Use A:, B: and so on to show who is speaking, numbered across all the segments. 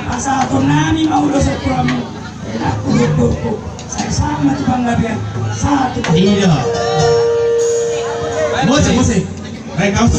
A: Pasal nani mau dosa kuramu. Aku saya sama tuh bang Gabriel. Satu.
B: Iya. Musik. Baik kamu.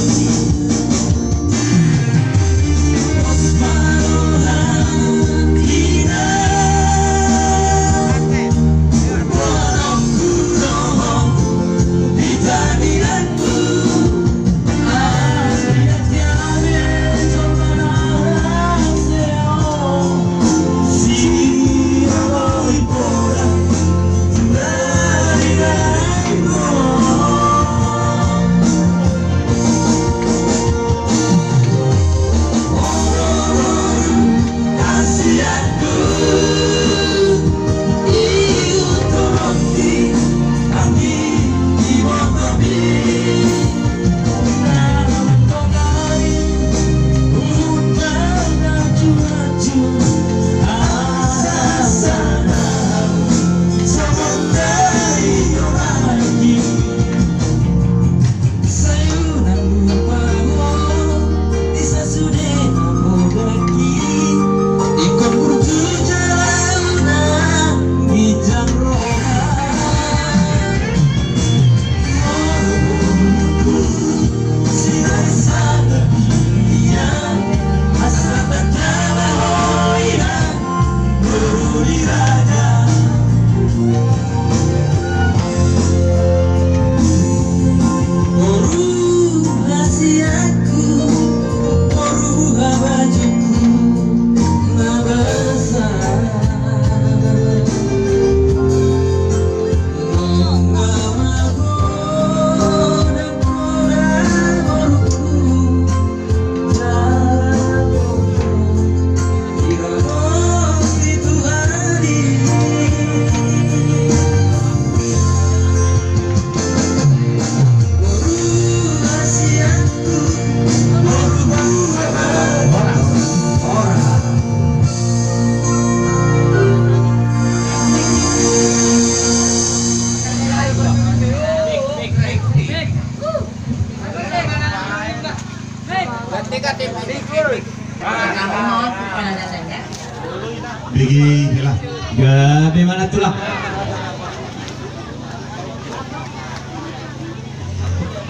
B: Bigi lah.
C: Gabe mana tuh lah?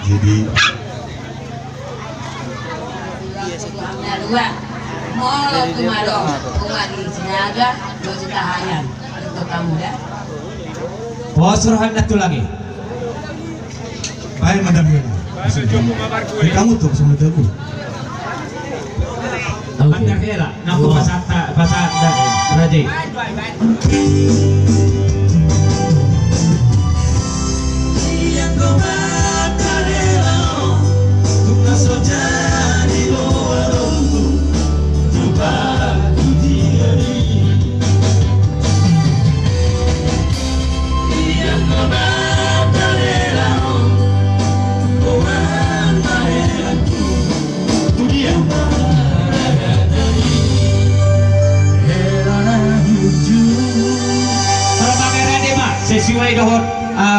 B: Jadi
D: dua mau kemana di Sinaga lo citahayan untuk kamu ya.
C: Posrohan tuh lagi.
B: baik madam Yuna. Kamu tuh sama tebu.
C: Pandang dia lah. Naku pasat Raji. Sesuai dohon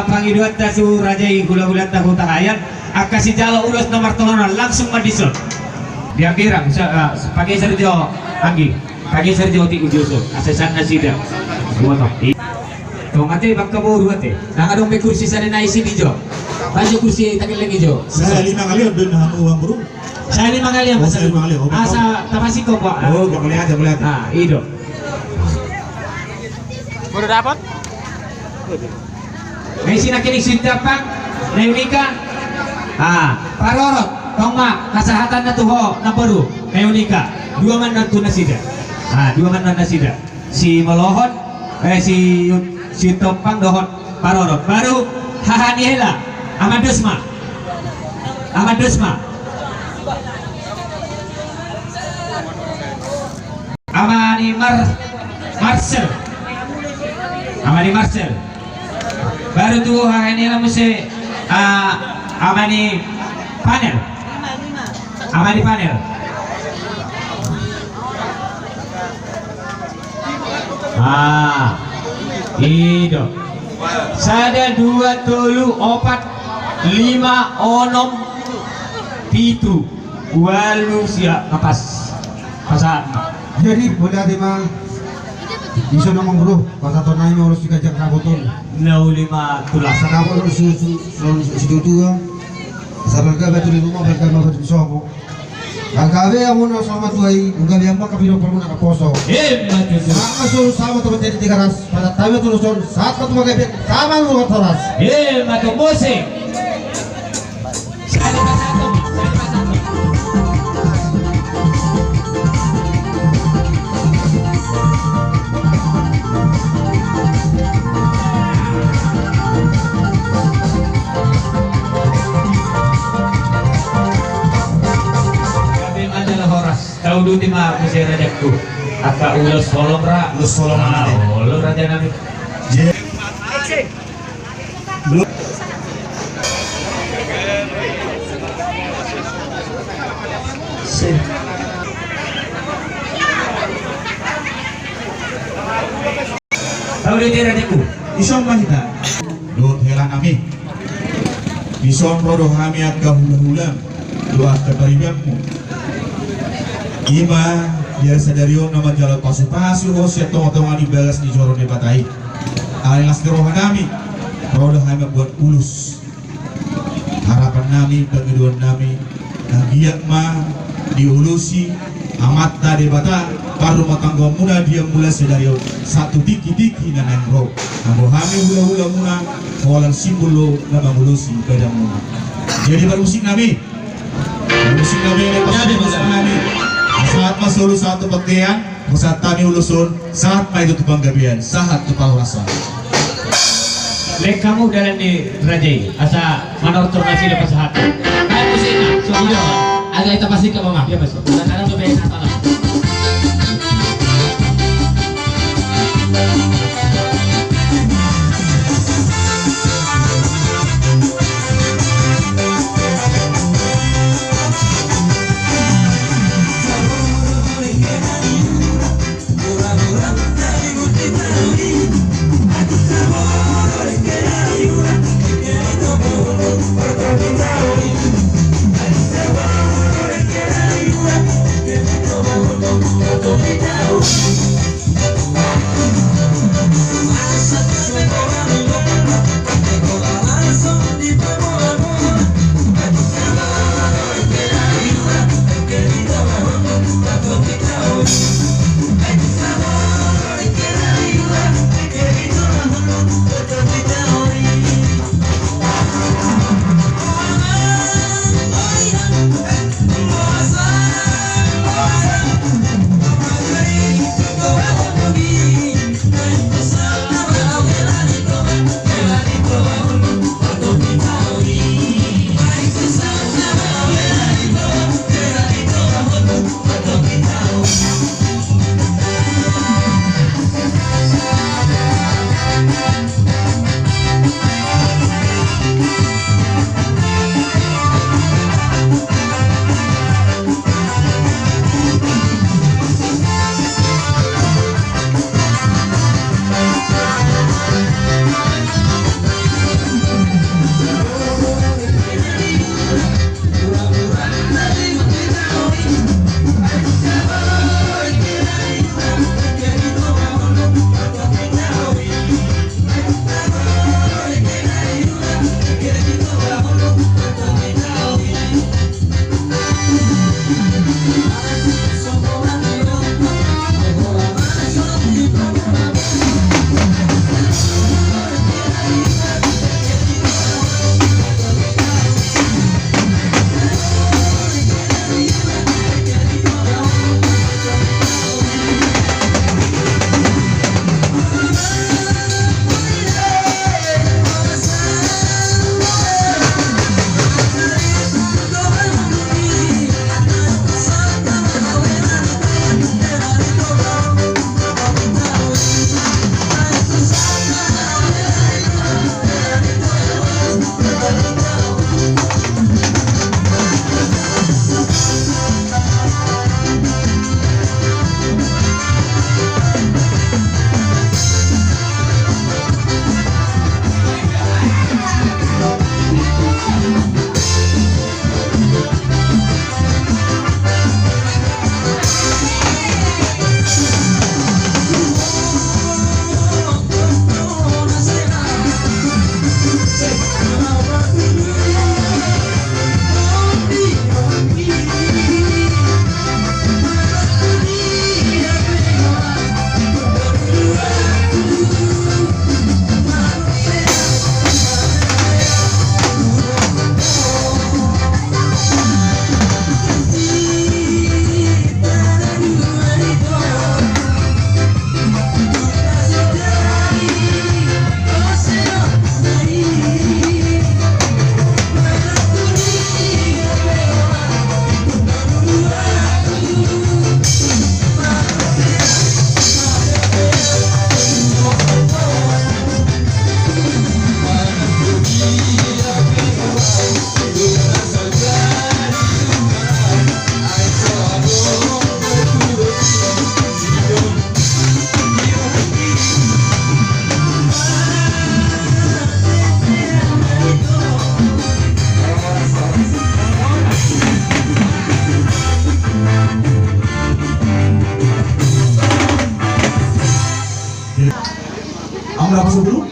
C: pangiduan tasu rajai gula-gula tahu takayan akasi jalo ulas nomor tohonan langsung madison diampirang pakai serjo anggi pakai serjo ti ujuso asesan nasida dua toh to ngate bakka boru ate nang adong me kursi sana na isi dijo baju kursi takil lagi jo
B: Saya 5 kali udah nahan uang bro.
C: saya 5 kali yang
B: Saya 5 kali.
C: asa tapasiko po
B: Oh, boleh aja.
C: nah ido
E: Udah dapat?
C: may sinakinig sintapang na unika parorot tongma kasahatan na tuho na baru na unika dua man nanto na sida dua man na sida si Malohon si Tompang dohon parorot baru hahanihela Amadusma Amani Marcel baru tuh ini lah mesti Amani Panel itu sada 2 tolu 4 5 6 7 walu siap ngepas pasat
B: Jadi boleh ada mah bisa nomong bro, kata tonai mah harus dikajak raboton.
C: Nau 5 tulas.
B: Sana aku harus si dudu ya. Sabar ka betul di rumah mereka mah betul sobo. Kagawe amo na sama tuai, uga biamba ka biro perlu na kaposo.
C: Maju.
B: Sama suruh sama teman jadi 300. Pada tahu tuh son saat kau tuh pakai sama lu toras.
C: Maju musik. Tahu dulu di mana musik rajaku. Aka ulos solong ra,
B: Ulos solong mana deh?
C: Ulos raja nami. Tahu dulu di rajaku.
B: Ison mahita. Lut helan kami. Ison rodoh kami agak hula-hula. Dua kebaribakmu. Ima dia sadariong nama jalan pasu-pasu hosia tong-tongan dibalas di jorong debatahi. Alas terohan kami. Rodoh kami buat ulus. Harapan kami, pengeduan kami. Nagiak mah diulusi amat tadi bata baru matangga muna dia mulai sedari satu tiki-tiki dan nengro. Namun kami hula-hula muna kawalan simbolo nama mulusi pada muna. Jadi bermusik kami. Bermusik kami ini pas kami. Saat masuk satu pakaian, saat kami ulusun, saat mai itu tupang gabian, saat tupang rasa.
C: Lek kamu dalam di Rajai, asa manor turnasi lepas hati.
D: Kayak musiknya, soalnya agak itu pasti ke mama.
C: Iya masuk.
D: Kadang-kadang coba yang salah.
E: Como
B: Amra pasok dulu.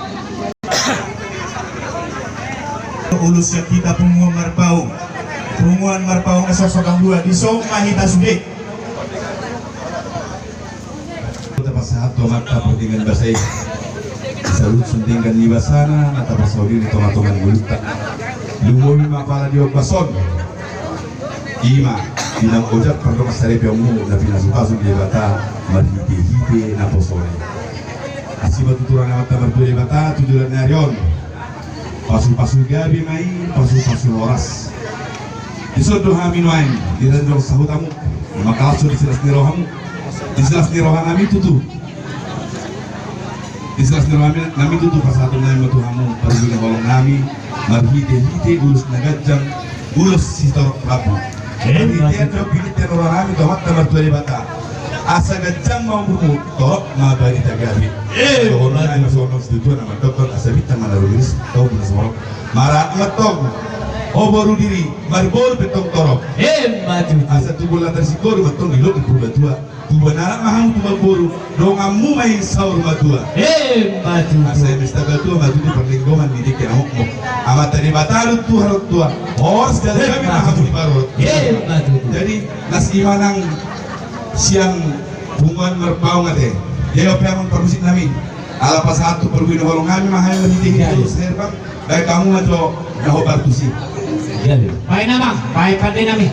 B: Ulus yang kita punguan marpaung esok-esok dua di mahita sude. Kita pasahat tomat pertinggan basai. Salut suntingkan di basana atau pasaudi di tomat-tomat gulutan. Lumoni mapala di opason. Ima bilang ojak perlu masari piamu na pinasupasu di bata marhite-hite na posone. Asibat tuturan na mata berdua di bata tujuan narion. Pasu-pasu gabi mai, pasu-pasu loras. Disodoh hamin wain, direndong sahutamu. Maka langsung disilas nirohamu. Disilas nirohan kami tutu. Disilas nirohan kami tutu pas satu nami tuhamu. Pergi kolong nami, marhite-hite ulus nagajang, ulus sitorok rabu. Perhitian jauh pilih orang kami tomat tamar tua di bata. Asa gajang mau buku torok mabari tagabi. Kalau nanya masuk orang situ nama dokter asabita mana rulis tahu benar semua. Marah matong. Oh baru diri, marbol betong torok.
C: Maju.
B: Asa tubuh lantar sikor matong di lok ibu batua. Tubuh narak maham tubuh boru. Dongamu main saur matua.
C: Maju.
B: Asa yang mestaga tua maju di perlingkungan di dikir amok. Amat tadi batalut tua harut tua. Hors dari kami maham di barot.
C: Maju.
B: Jadi nasi manang siang bungan merpau ngate. Dia pengen permusik nami. Ala pas satu perwira holong kami mahal lebih tinggi terus herbang. Baik kamu ngaco dah bartusi.
C: Baik nama, baik pandai nami.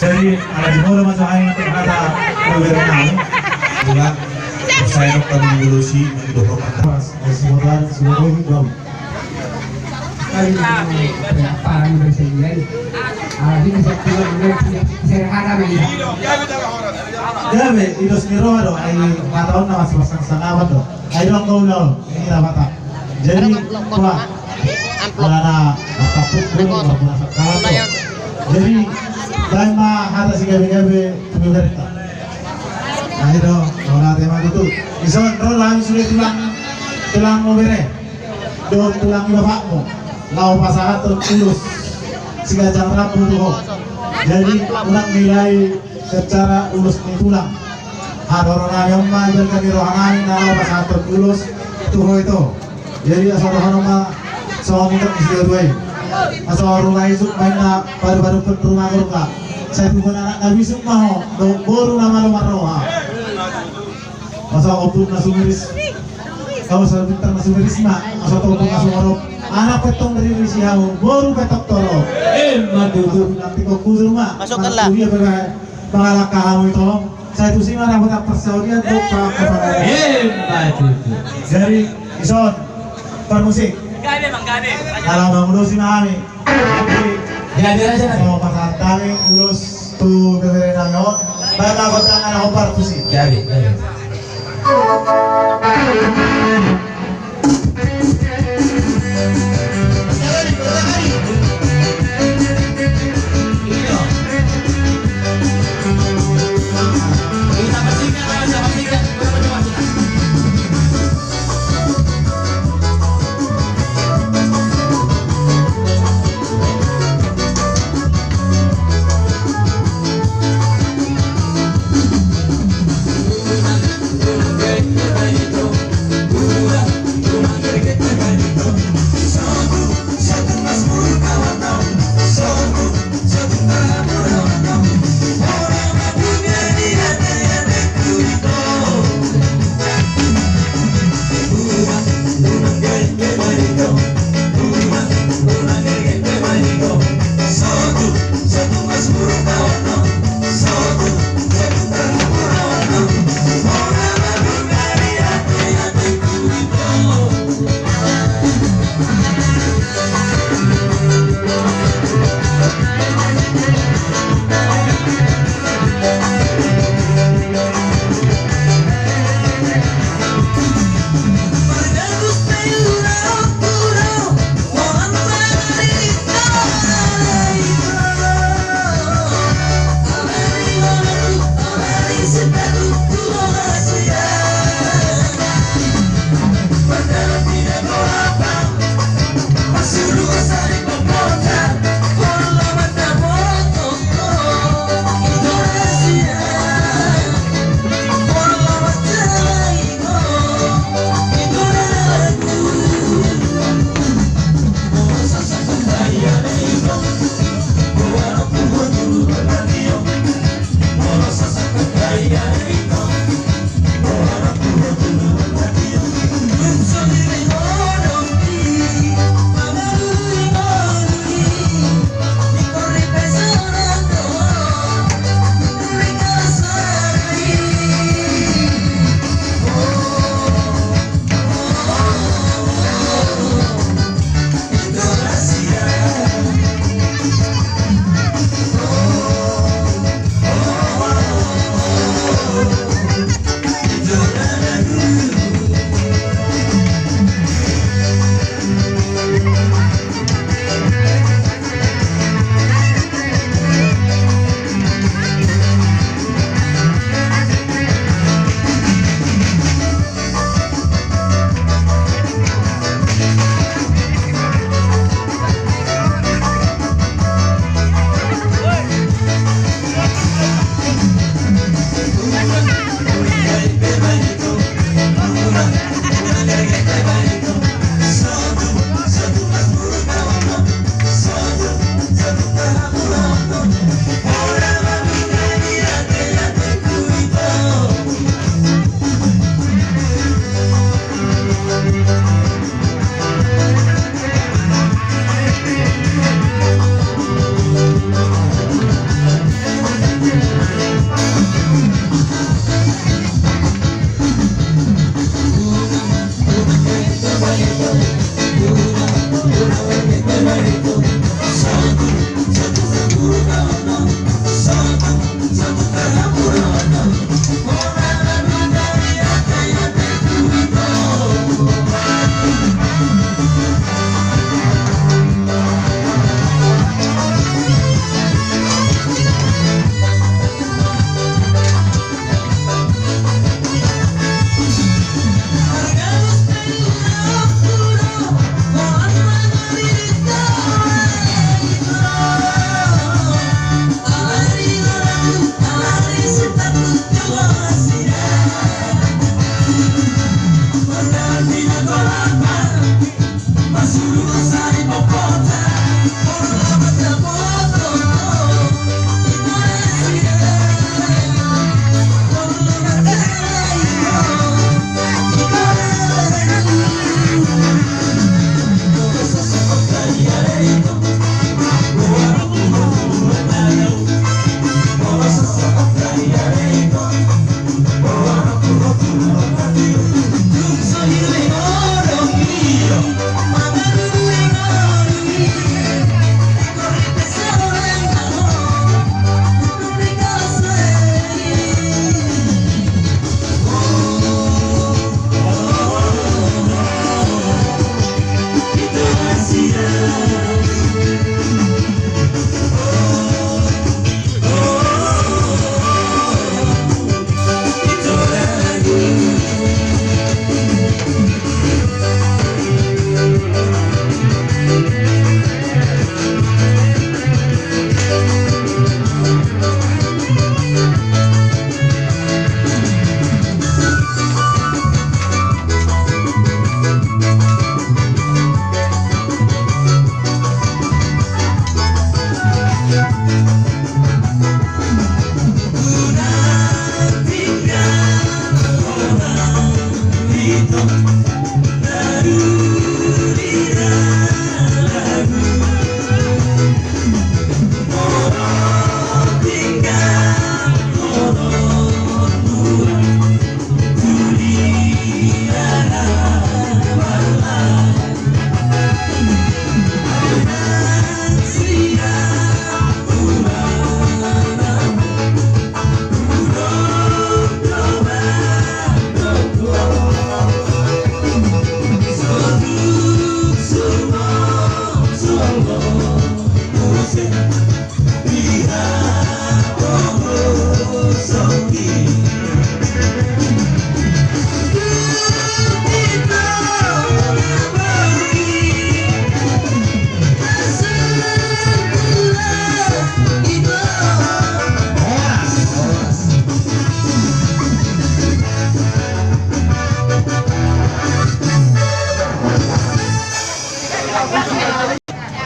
E: Jadi ada semua macam aing kata kebenaran. Bulan saya nak mengurusi itu atas. Semoga hidup.
F: Parang bersedia. Ini saya ada begini.
E: Jadi itu sendiri ada aing tahun nama sebasang sangat tu. Aing orang tahu lah ini dapat. Jadi apa? Mana apa pun apa sekarang. Jadi dan mah ada si gabi-gabi tu berita. Ayo Soalnya tema itu. Ison, roh lagi sudah tulang mau bere. Do tulang bapakmu. Lau pasangan terulus. Sigajang rapuh tuh. Jadi ulang nilai secara ulus ni tulang. Ada orang yang mengajarkan di rohanani lau pasangan terulus tuh itu. Jadi asal rohanama soal minta isi dua. Asal orang lain suk main na baru-baru ke rumah. Saya bukan anak Nabi Sukmaho, baru nama nomor roha. Masa opun nasumiris, kalau saya pintar nasumiris mah, masa opun nasumarok, anak petong dari Risiau, baru petok tolong. Madu nanti kau kusur mah, masukkanlah. Dia pengalak kamu itu, saya tuh sih mana buat persaudian tuh pak. Jadi ison, permusik. Kalau bangun dosi nami.
C: Jadi aja nanti.
E: Sama pasangan kami ulus tuh beberin nangyo, bapak kota anak opar tuh sih.
C: Jadi.
A: Rumah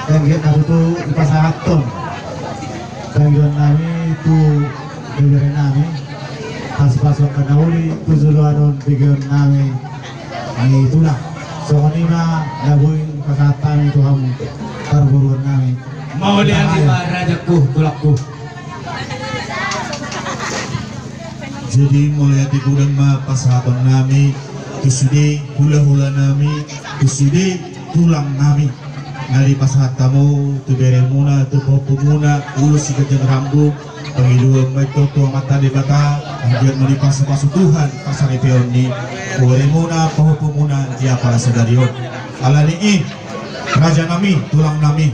E: Bagian aku tuh ipasahat ton. Bagian nami itu bagian nami. Pas-pasok ka nauli tuzuluan on bagian nami. Ni itulah. So kanina labuin pasahat kami itu kamu karburuan nami.
C: Mau lihat di rajaku, tulakku.
B: Jadi mulai di bulan pasahatan nami, tusude hula-hula nami, tusude tulang nami. Ngari pasahat tamu, tu bere muna, tu popo muna, ulus si kejang rambu, pangidua may toto mata di bata, hanggang malipas pasu Tuhan, pasang ipion ni, bere muna, popo muna, dia para sadarion. Ala ni raja nami, tulang nami.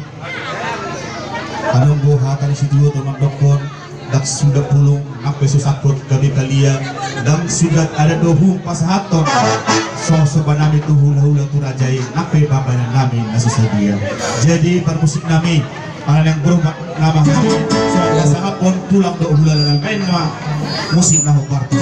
B: Anong buhatan si Tuhan teman dokon, dak sudah pulung, apa susakot kami kalian, dan sudah ada dohung pasahaton. So sebenarnya itu hula-hula tu rajai nape babanan namin nasusadia. Jadi permusik nami para yang berubah nama kami so sangat pon tulang do hula namin na musik na hokarto.